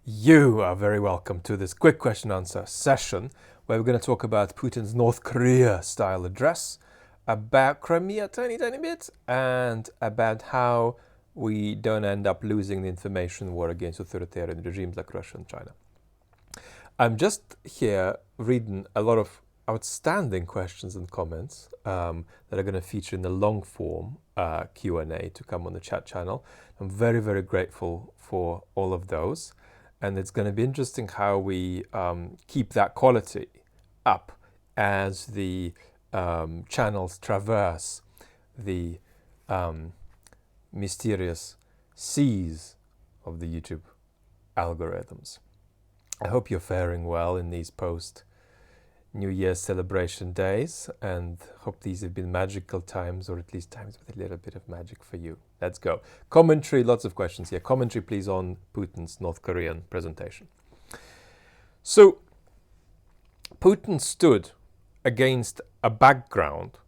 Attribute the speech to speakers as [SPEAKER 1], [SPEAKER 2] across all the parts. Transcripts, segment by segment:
[SPEAKER 1] You are very welcome to this quick question answer session where we're going to talk about Putin's North Korea style address, about Crimea a tiny bit, and about how we don't end up losing the information war against authoritarian regimes like Russia and China. I'm just here reading a lot of outstanding questions and comments that are going to feature in the long form Q&A to come on the chat channel. I'm very grateful for all of those. And it's going to be interesting how we keep that quality up as the channels traverse the mysterious seas of the YouTube algorithms. I hope you're faring well in these post-New Year's celebration days, and hope these have been magical times, or at least times with a little bit of magic for you. Let's go. Commentary, lots of questions here. Commentary, please, on Putin's North Korean presentation. So, Putin stood against a background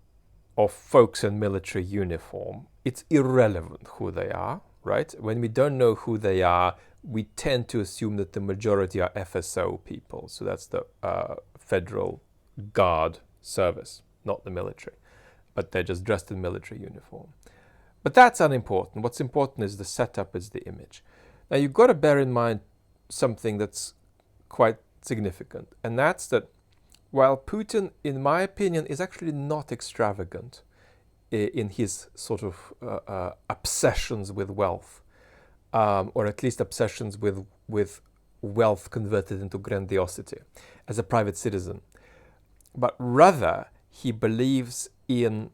[SPEAKER 1] of folks in military uniform. It's irrelevant who they are, right? When we don't know who they are, we tend to assume that the majority are FSO people. So that's the Federal Guard Service, not the military. But they're just dressed in military uniform. But that's unimportant. What's important is the setup, is the image. Now you've got to bear in mind something that's quite significant. And that's that while Putin, in my opinion, is actually not extravagant in his sort of obsessions with wealth, or at least obsessions with wealth converted into grandiosity as a private citizen, but rather he believes in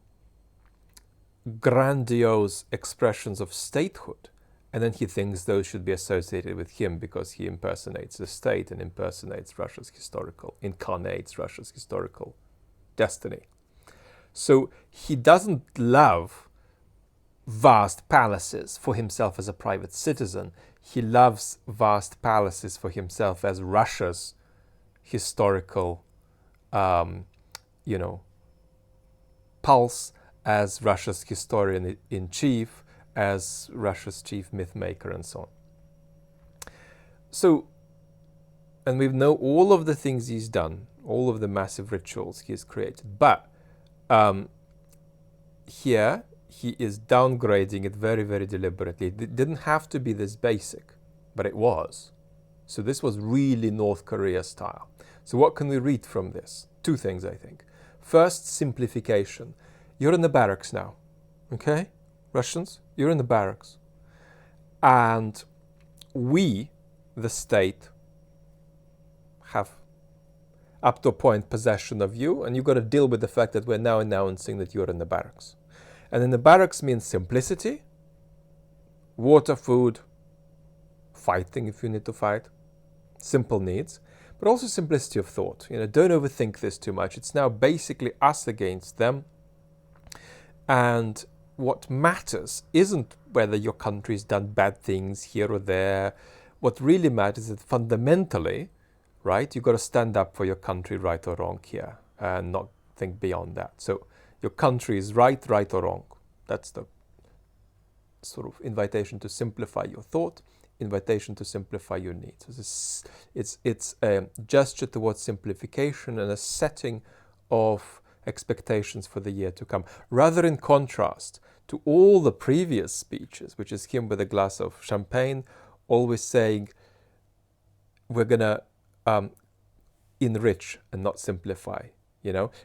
[SPEAKER 1] grandiose expressions of statehood, and then he thinks those should be associated with him because he impersonates the state and incarnates Russia's historical destiny. So he doesn't love vast palaces for himself as a private citizen. He loves vast palaces for himself as Russia's historical, pulse, as Russia's historian-in-chief, as Russia's chief myth maker, and so on. So, and we know all of the things he's done, all of the massive rituals he has created, but here he is downgrading it very deliberately. It didn't have to be this basic, but it was. So this was really North Korea style. So what can we read from this? Two things, I think. First, simplification. You're in the barracks now, okay? Russians, you're in the barracks. And we, the state, have up to a point possession of you, and you've got to deal with the fact that we're now announcing that you're in the barracks. And in the barracks means simplicity, water, food, fighting if you need to fight, simple needs, but also simplicity of thought. Don't overthink this too much. It's now basically us against them. And what matters isn't whether your country's done bad things here or there. What really matters is that fundamentally, right, you've got to stand up for your country, right or wrong here, and not think beyond that. So your country is right or wrong. That's the sort of invitation to simplify your thought, invitation to simplify your needs. It's a gesture towards simplification and a setting of expectations for the year to come. Rather in contrast to all the previous speeches, which is him with a glass of champagne, always saying, we're going to enrich and not simplify.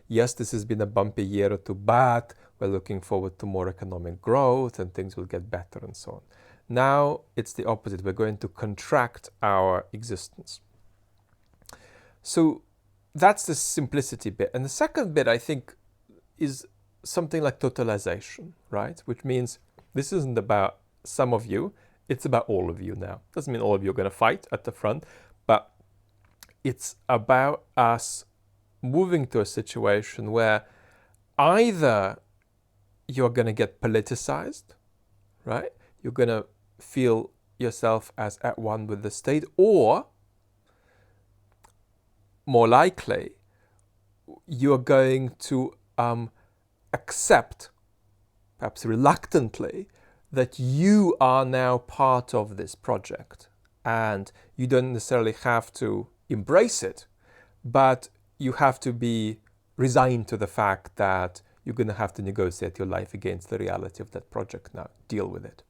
[SPEAKER 1] Yes, this has been a bumpy year or two, but we're looking forward to more economic growth and things will get better and so on. Now it's the opposite. We're going to contract our existence. So that's the simplicity bit. And the second bit, I think, is something like totalization, right? Which means this isn't about some of you, it's about all of you now. Doesn't mean all of you are going to fight at the front, but it's about us moving to a situation where either you're going to get politicized, right? You're going to feel yourself as at one with the state, or more likely, you're going to accept, perhaps reluctantly, that you are now part of this project and you don't necessarily have to embrace it, but you have to be resigned to the fact that you're going to have to negotiate your life against the reality of that project now. Deal with it.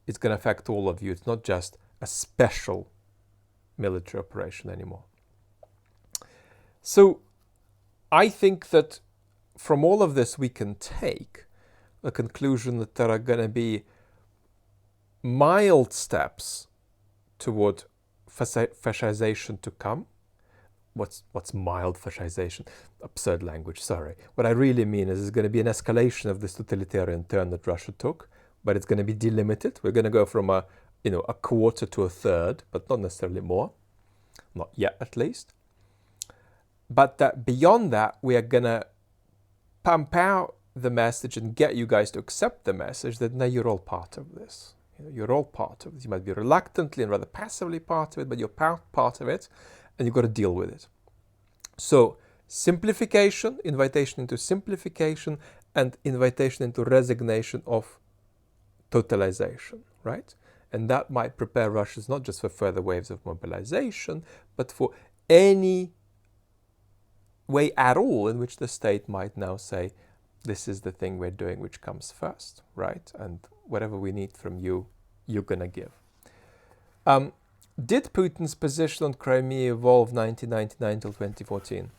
[SPEAKER 1] It's going to affect all of you. It's not just a special military operation anymore. So I think that from all of this we can take the conclusion that there are going to be mild steps toward fascization to come. What's mild fascization? Absurd language, sorry. What I really mean is there's going to be an escalation of this totalitarian turn that Russia took, but it's going to be delimited. We're going to go from a quarter to a third, but not necessarily more. Not yet, at least. But that beyond that, we are going to pump out the message and get you guys to accept the message that now you're all part of this. You're all part of it. You might be reluctantly and rather passively part of it, but you're part of it, and you've got to deal with it. So simplification, invitation into simplification, and invitation into resignation of totalization, right? And that might prepare Russians not just for further waves of mobilization, but for any way at all in which the state might now say, this is the thing we're doing which comes first, right? And whatever we need from you, you're going to give. Did Putin's position on Crimea evolve 1999 till 2014?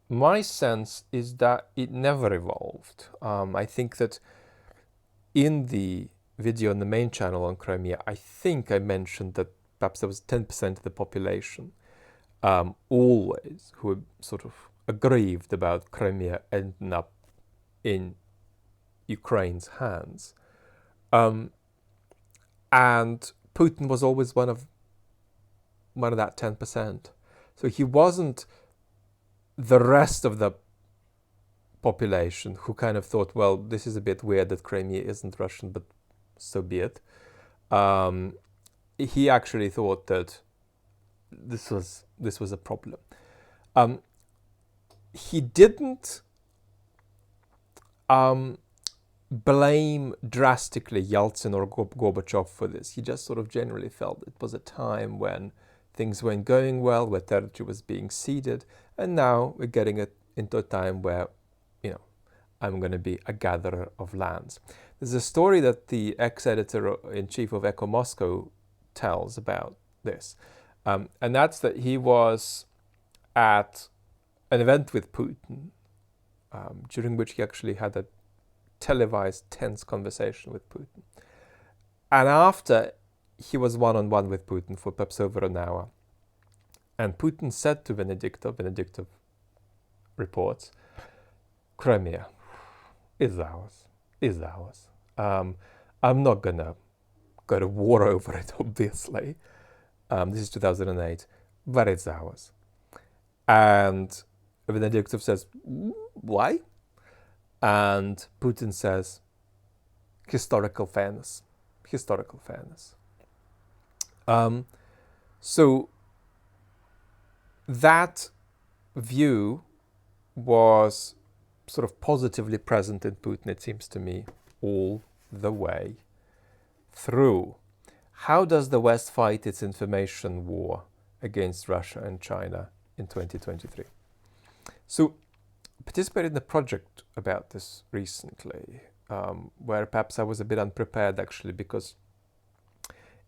[SPEAKER 1] My sense is that it never evolved. I think that in the video on the main channel on Crimea, I think I mentioned that perhaps there was 10% of the population always who were sort of aggrieved about Crimea ending up in Ukraine's hands. And Putin was always one of that 10%. So he wasn't the rest of the population who kind of thought, well, this is a bit weird that Crimea isn't Russian, but so be it. He actually thought that this was a problem. He didn't blame drastically Yeltsin or Gorbachev for this. He just sort of generally felt it was a time when things weren't going well, where territory was being ceded, and now we're getting it into a time where, I'm going to be a gatherer of lands. There's a story that the ex-editor-in-chief of Echo Moscow tells about this, and that's that he was at an event with Putin, during which he actually had a televised, tense conversation with Putin. And after, he was one-on-one with Putin for perhaps over an hour. And Putin said to Venediktov reports, Crimea is ours. I'm not going to go to war over it, obviously. This is 2008, but it's ours. And Venediktov says, why? And Putin says, historical fairness. So that view was sort of positively present in Putin, it seems to me, all the way through. How does the West fight its information war against Russia and China in 2023? So, participated in a project about this recently, where perhaps I was a bit unprepared actually, because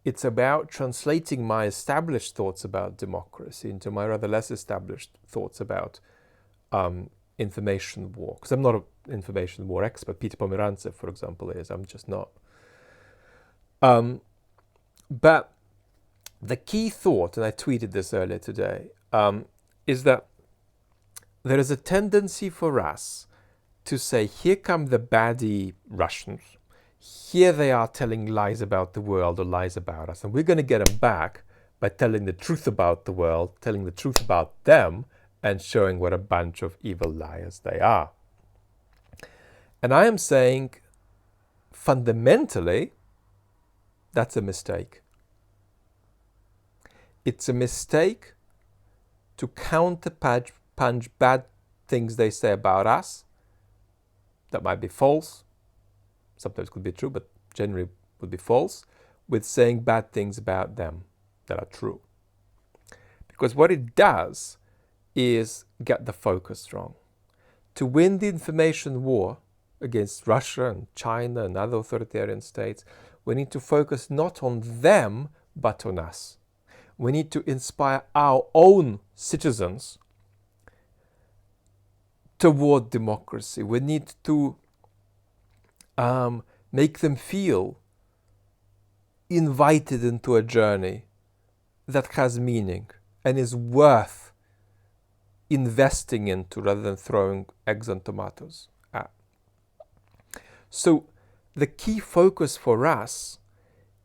[SPEAKER 1] it's about translating my established thoughts about democracy into my rather less established thoughts about information war. Because I'm not an information war expert. Peter Pomerantsev, for example, is. I'm just not. But the key thought, and I tweeted this earlier today, is that there is a tendency for us to say, here come the baddie Russians. Here they are telling lies about the world or lies about us. And we're going to get them back by telling the truth about the world, telling the truth about them, and showing what a bunch of evil liars they are. And I am saying, fundamentally, that's a mistake. It's a mistake to counterpunch bad things they say about us that might be false, sometimes could be true, but generally would be false, with saying bad things about them that are true. Because what it does is get the focus wrong. To win the information war against Russia and China and other authoritarian states, we need to focus not on them, but on us. We need to inspire our own citizens toward democracy. We need to make them feel invited into a journey that has meaning and is worth investing into rather than throwing eggs and tomatoes at. So the key focus for us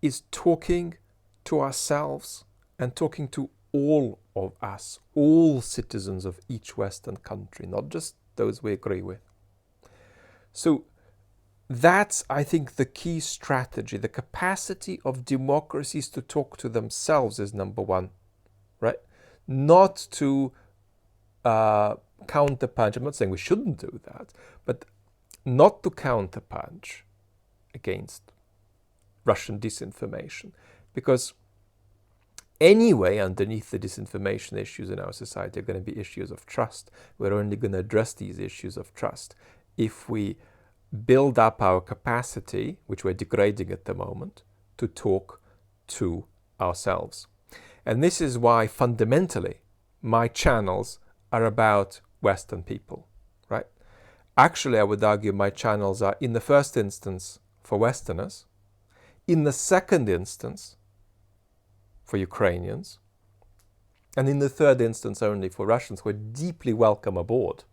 [SPEAKER 1] is talking to ourselves and talking to all of us, all citizens of each Western country, not just those we agree with. So that's, I think, the key strategy. The capacity of democracies to talk to themselves is number one, right? Not to counterpunch. I'm not saying we shouldn't do that, but not to counterpunch against Russian disinformation. Because anyway, underneath the disinformation issues in our society are going to be issues of trust. We're only going to address these issues of trust if we build up our capacity, which we're degrading at the moment, to talk to ourselves. And this is why fundamentally my channels are about Western people, right? Actually, I would argue my channels are, in the first instance, for Westerners, in the second instance, for Ukrainians, and in the third instance only for Russians, who are deeply welcome aboard.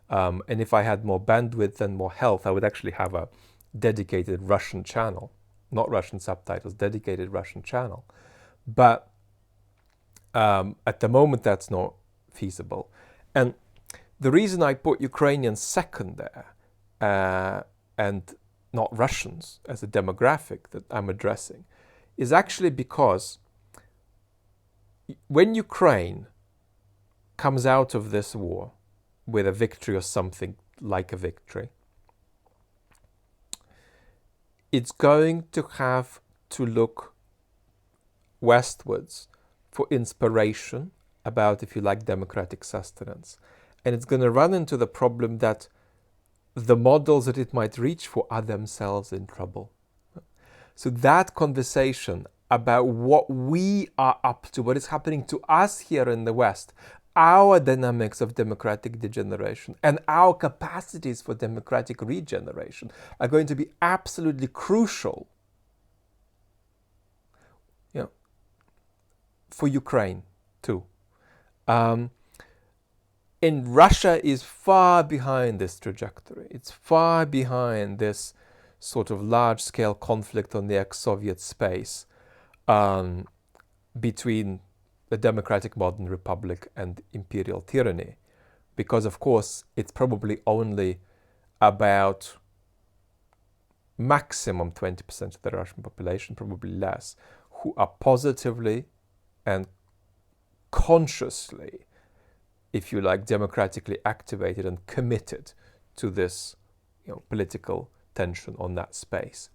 [SPEAKER 1] And if I had more bandwidth and more health, I would actually have a dedicated Russian channel, not Russian subtitles, dedicated Russian channel. But at the moment, that's not feasible. And the reason I put Ukrainians second there, and not Russians as a demographic that I'm addressing, is actually because when Ukraine comes out of this war with a victory or something like a victory, it's going to have to look westwards for inspiration about, if you like, democratic sustenance. And it's going to run into the problem that the models that it might reach for are themselves in trouble. So that conversation about what we are up to, what is happening to us here in the West, our dynamics of democratic degeneration and our capacities for democratic regeneration are going to be absolutely crucial, for Ukraine too. And Russia is far behind this trajectory. It's far behind this sort of large-scale conflict on the ex-Soviet space between the democratic modern republic and imperial tyranny. Because, of course, it's probably only about maximum 20% of the Russian population, probably less, who are positively and consciously, if you like, democratically activated and committed to this, political tension on that space.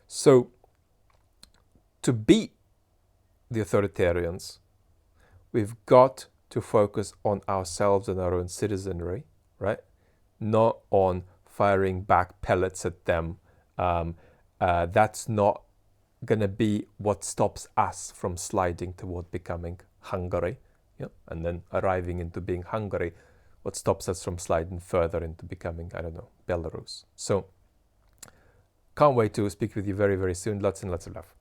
[SPEAKER 1] So, to beat the authoritarians, we've got to focus on ourselves and our own citizenry, right? Not on firing back pellets at them. That's not going to be what stops us from sliding toward becoming Hungary, and then arriving into being Hungary, what stops us from sliding further into becoming, Belarus. So, can't wait to speak with you very, very soon. Lots and lots of love.